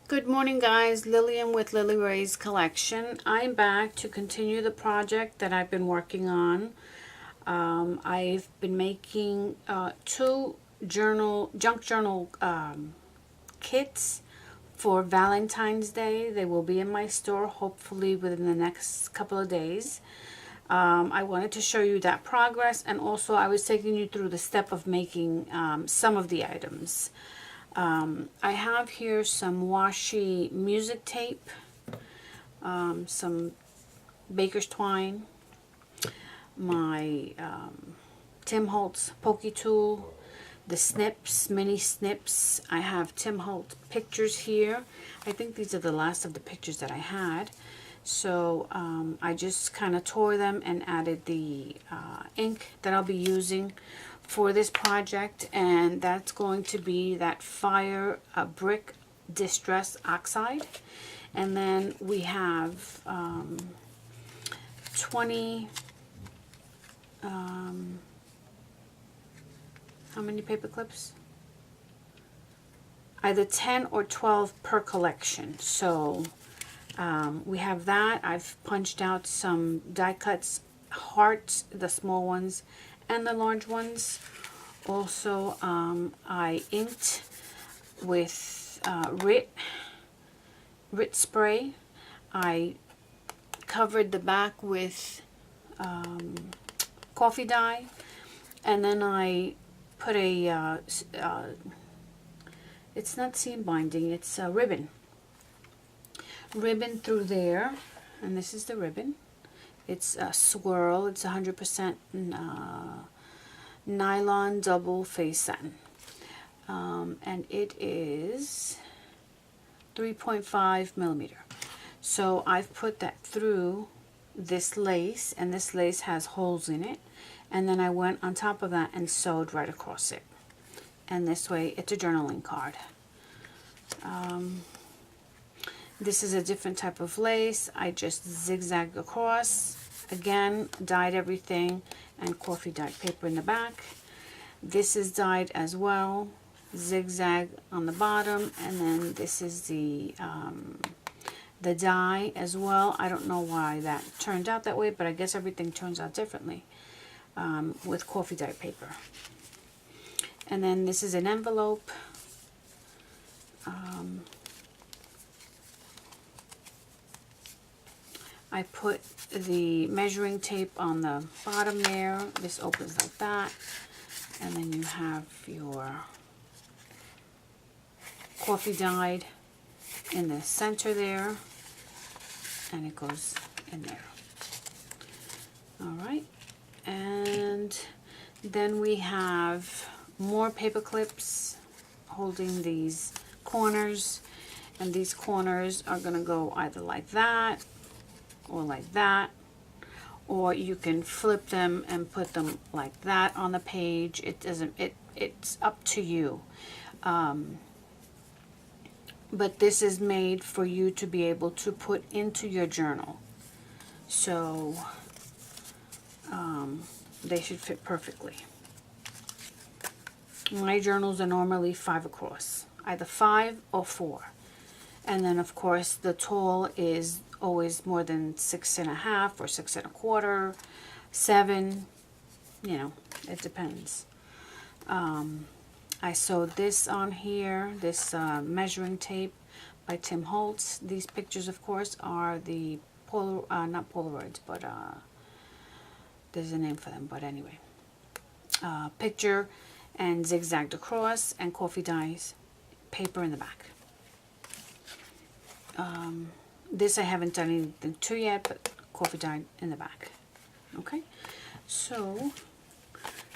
Good morning, guys. Lillian with Lily Ray's Collection. I'm back to continue the project that I've been working on. I've been making two junk journal kits for Valentine's Day. They will be in my store hopefully within the next couple of days. I wanted to show you that progress, and also I was taking you through the step of making some of the items. I have here some washi music tape, some baker's twine, my Tim Holtz pokey tool, the snips, mini snips. I have Tim Holtz pictures here. I think these are the last of the pictures that I had. So I just kind of tore them and added the ink that I'll be using for this project, and that's going to be that fire brick distress oxide. And then we have 20 how many paper clips? Either 10 or 12 per collection. So we have that. I've punched out some die cuts, hearts, the small ones and the large ones. Also, I inked with Rit spray. I covered the back with coffee dye, and then I put a it's not seam binding, it's a ribbon through there, and this is the ribbon. It's a swirl. It's 100% nylon double face satin, and it is 3.5 millimeter. So I've put that through this lace, and this lace has holes in it, and then I went on top of that and sewed right across it, and this way it's a journaling card. This is a different type of lace. I just zigzagged across, again dyed everything, and coffee dyed paper in the back. This is dyed as well, zigzag on the bottom, and then this is the dye as well. I don't know why that turned out that way, but I guess everything turns out differently with coffee dyed paper. And then this is an envelope. I put the measuring tape on the bottom there. This opens like that. And then you have your coffee dyed in the center there. And it goes in there. Alright. And then we have more paper clips holding these corners. And these corners are going to go either like that, or like that, or you can flip them and put them like that on the page. It's up to you, but this is made for you to be able to put into your journal, so they should fit perfectly. My journals are normally 5 across, either 5 or 4, and then of course the tall is always more than 6.5 or 6 1/4, 7, you know, it depends. I sewed this on here, this measuring tape by Tim Holtz. These pictures, of course, are the not Polaroids, but there's a name for them, but anyway. Picture and zigzagged across, and coffee dyes paper in the back. This I haven't done anything to yet, but coffee dyed in the back. Okay, so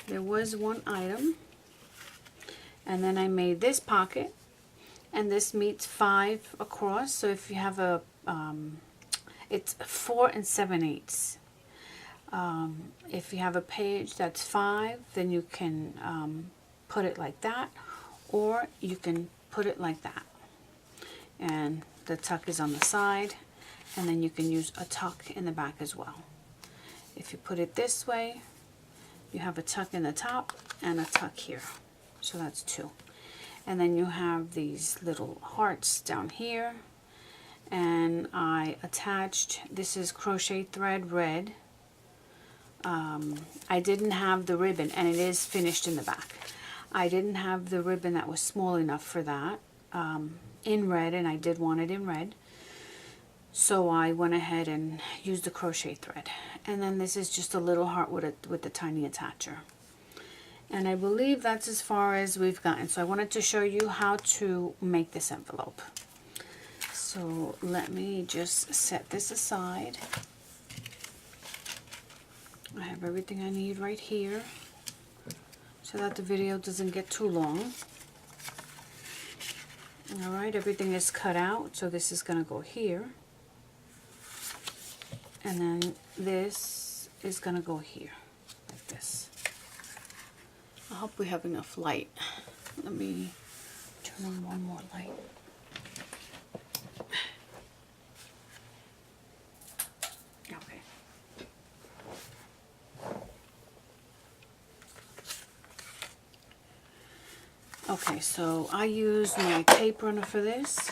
there was one item, and then I made this pocket, and this meets 5 across. So if you have a, it's 4 7/8. If you have a page that's 5, then you can put it like that, or you can put it like that, and the tuck is on the side, and then you can use a tuck in the back as well. If you put it this way, you have a tuck in the top and a tuck here. So that's 2. And then you have these little hearts down here. And I attached, this is crochet thread red. I didn't have the ribbon, and it is finished in the back. I didn't have the ribbon that was small enough for that in red, and I did want it in red. So I went ahead and used the crochet thread. And then this is just a little heart with the tiny attacher. And I believe that's as far as we've gotten. So I wanted to show you how to make this envelope. So let me just set this aside. I have everything I need right here so that the video doesn't get too long. Alright, everything is cut out, so this is going to go here. And then this is going to go here, like this. I hope we have enough light. Let me turn on one more light. Okay. Okay, so I use my tape runner for this.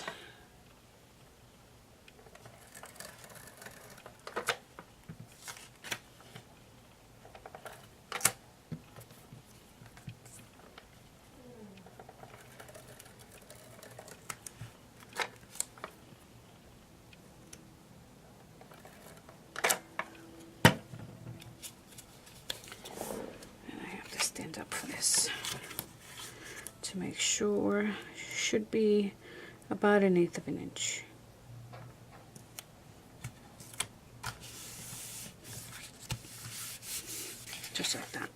Stand up for this to make sure. Should be about 1/8 of an inch. Just like that.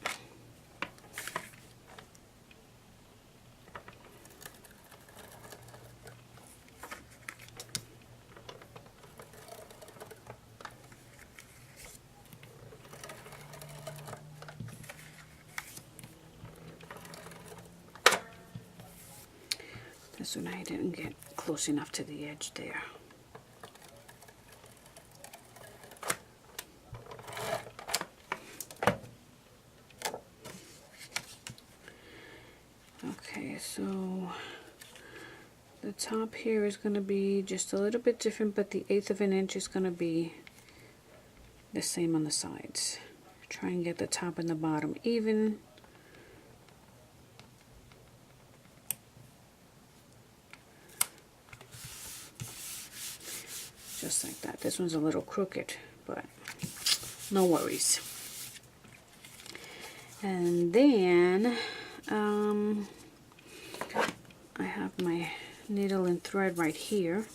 This one I didn't get close enough to the edge there. Okay, so the top here is going to be just a little bit different, but the 1/8 of an inch is going to be the same on the sides. Try and get the top and the bottom even. Just like that. This one's a little crooked, but no worries. And then I have my needle and thread right here.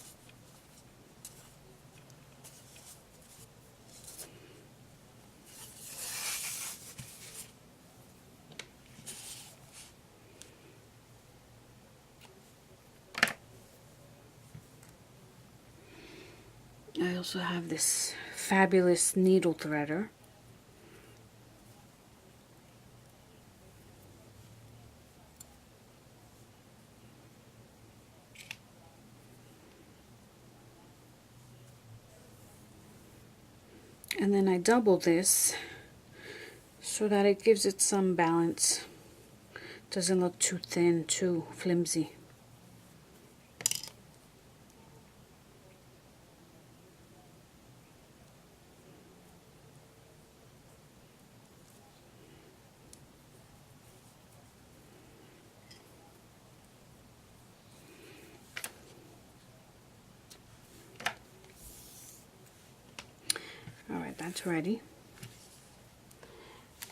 I also have this fabulous needle threader. And then I double this so that it gives it some balance. Doesn't look too thin, too flimsy. Alright, that's ready.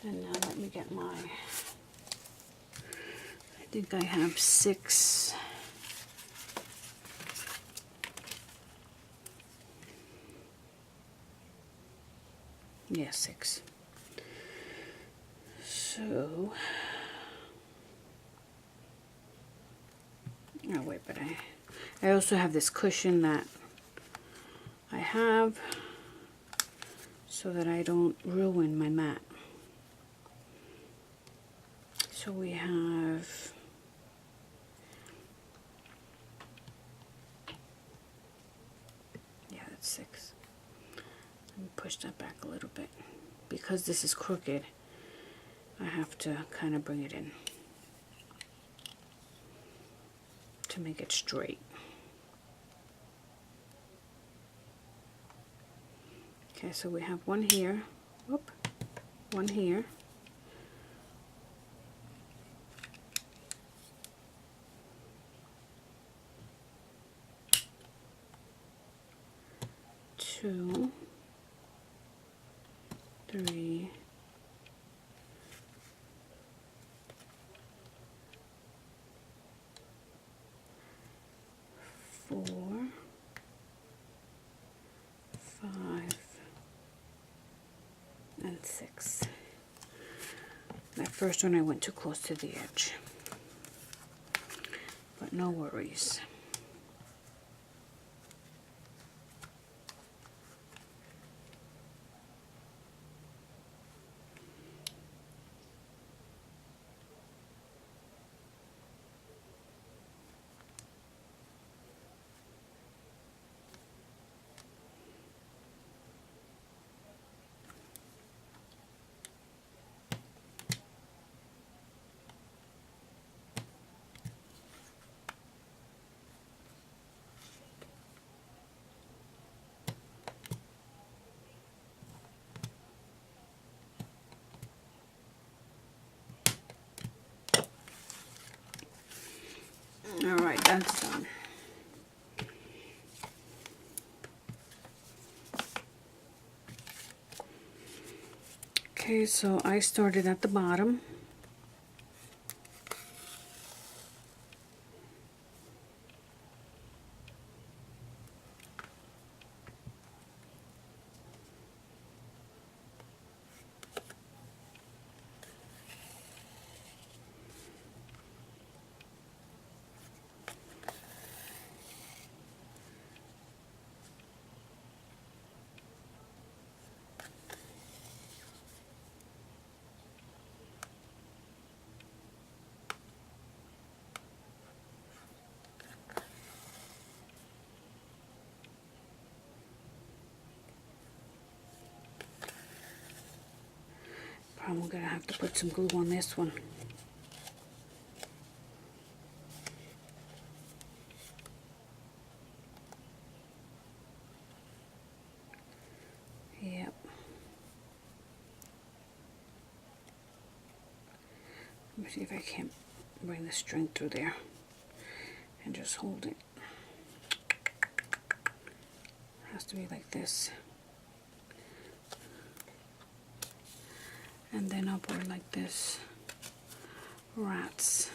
And now let me get my, I think I have 6. Yeah, 6. So, oh wait, but I also have this cushion that I have so that I don't ruin my mat. So we have that's 6. Let me push that back a little bit. Because this is crooked, I have to kind of bring it in. to make it straight. Okay, so we have one here, whoop, one here, two, three, four, five, and six. That first one I went too close to the edge, but no worries. All right, that's done. Okay, so I started at the bottom. I'm gonna have to put some glue on this one. Yep. Let me see if I can't bring the string through there and just hold it. It has to be like this. And then I'll put it like this. Rats.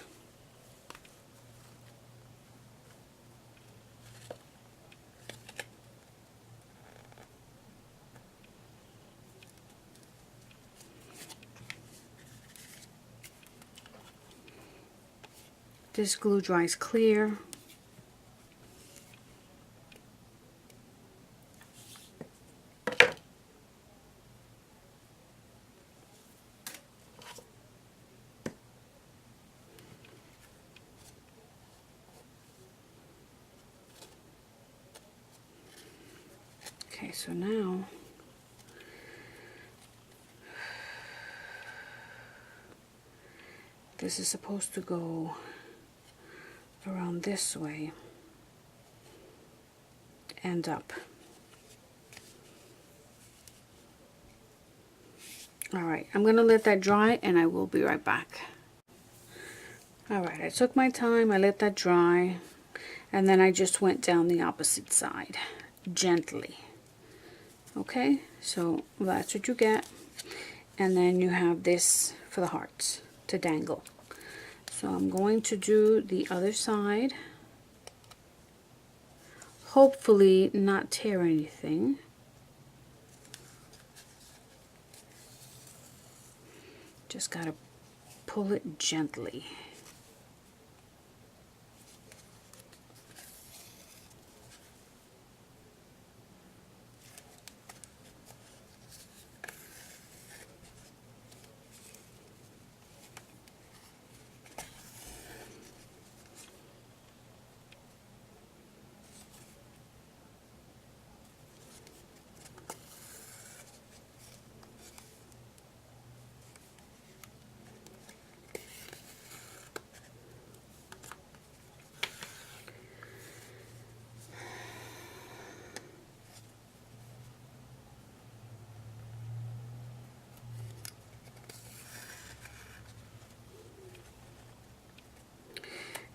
This glue dries clear. Okay, so now this is supposed to go around this way and up. Alright, I'm going to let that dry and I will be right back. Alright, I took my time, I let that dry, and then I just went down the opposite side, gently. Okay, so that's what you get. And then you have this for the hearts to dangle. So I'm going to do the other side. Hopefully not tear anything. Just gotta pull it gently.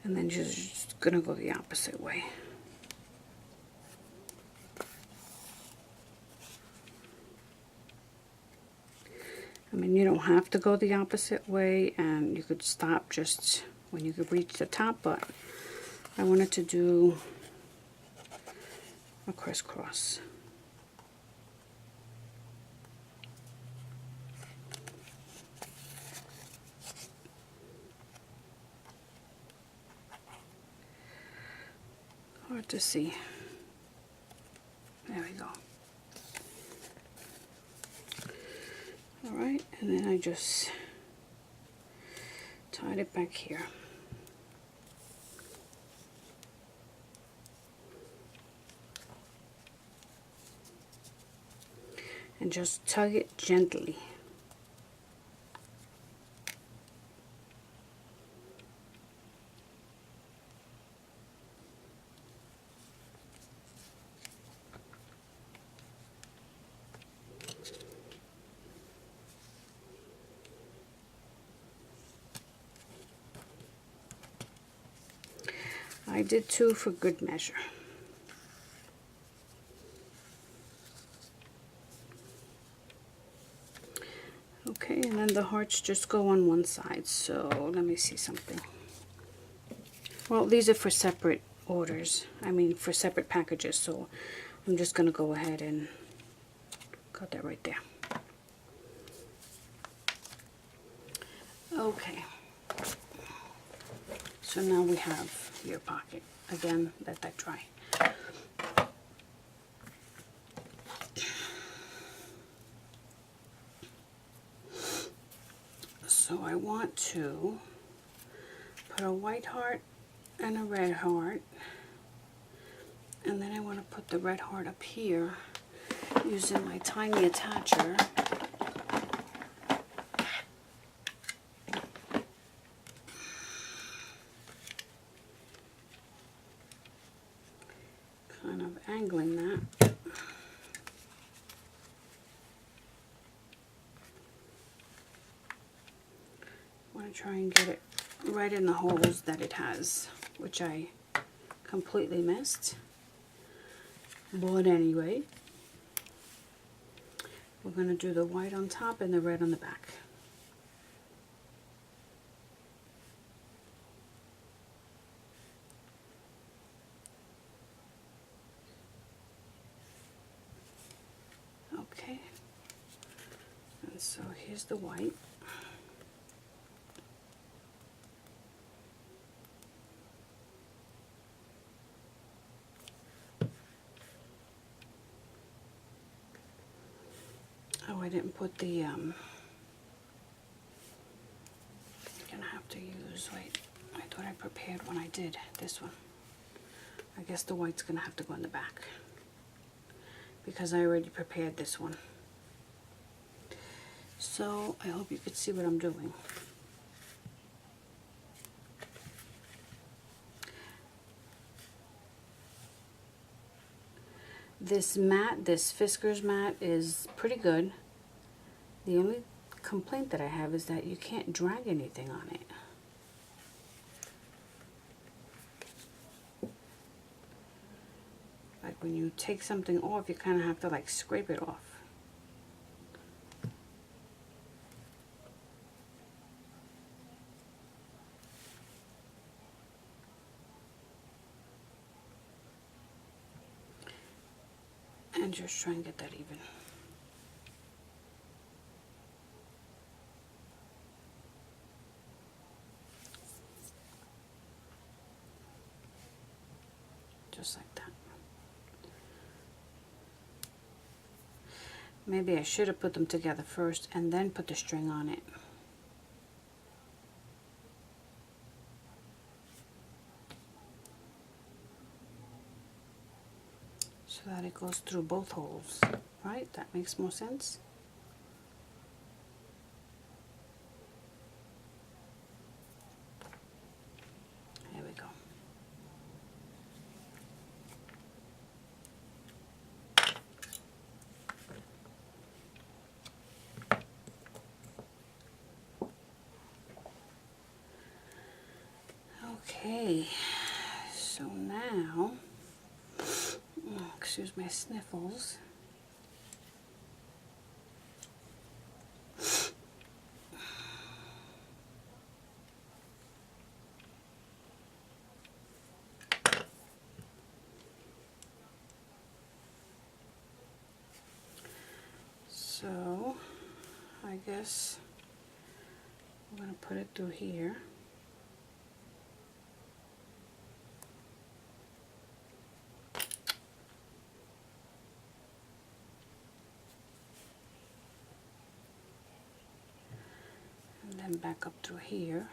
And then just gonna go the opposite way. I mean, you don't have to go the opposite way, and you could stop just when you could reach the top, but I wanted to do a crisscross. Hard to see. There we go. Alright, and then I just tied it back here. And just tug it gently. I did 2 for good measure. Okay, and then the hearts just go on one side. So let me see something. Well, these are for separate orders. I mean, for separate packages. So I'm just going to go ahead and cut that right there. Okay. So now we have your pocket. Again, let that dry. So I want to put a white heart and a red heart, and then I want to put the red heart up here using my tiny attacher. Kind of angling that. I want to try and get it right in the holes that it has, which I completely missed. But anyway, we're going to do the white on top and the red on the back. Okay, and so here's the white. Oh, I didn't put the, I'm gonna have to use, wait, I thought I prepared when I did this one. I guess the white's gonna have to go in the back because I already prepared this one. So I hope you could see what I'm doing. This mat, this Fisker's mat, is pretty good. The only complaint that I have is that you can't drag anything on it. Like when you take something off, you kind of have to like scrape it off. And just try and get that even. Just like that. Maybe I should have put them together first and then put the string on it. So that it goes through both holes, right? That makes more sense. There we go. Okay, so now, excuse my sniffles. So I guess I'm going to put it through here. And then back up through here.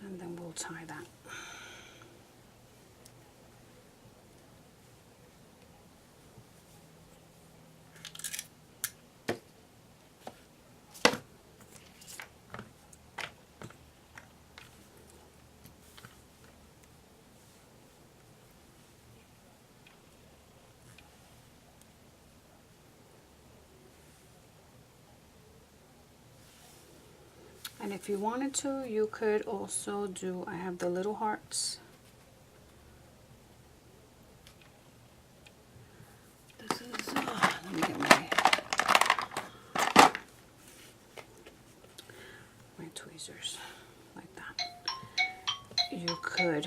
And then we'll tie that. And if you wanted to, you could also do, I have the little hearts. This is, let me get my tweezers, like that. You could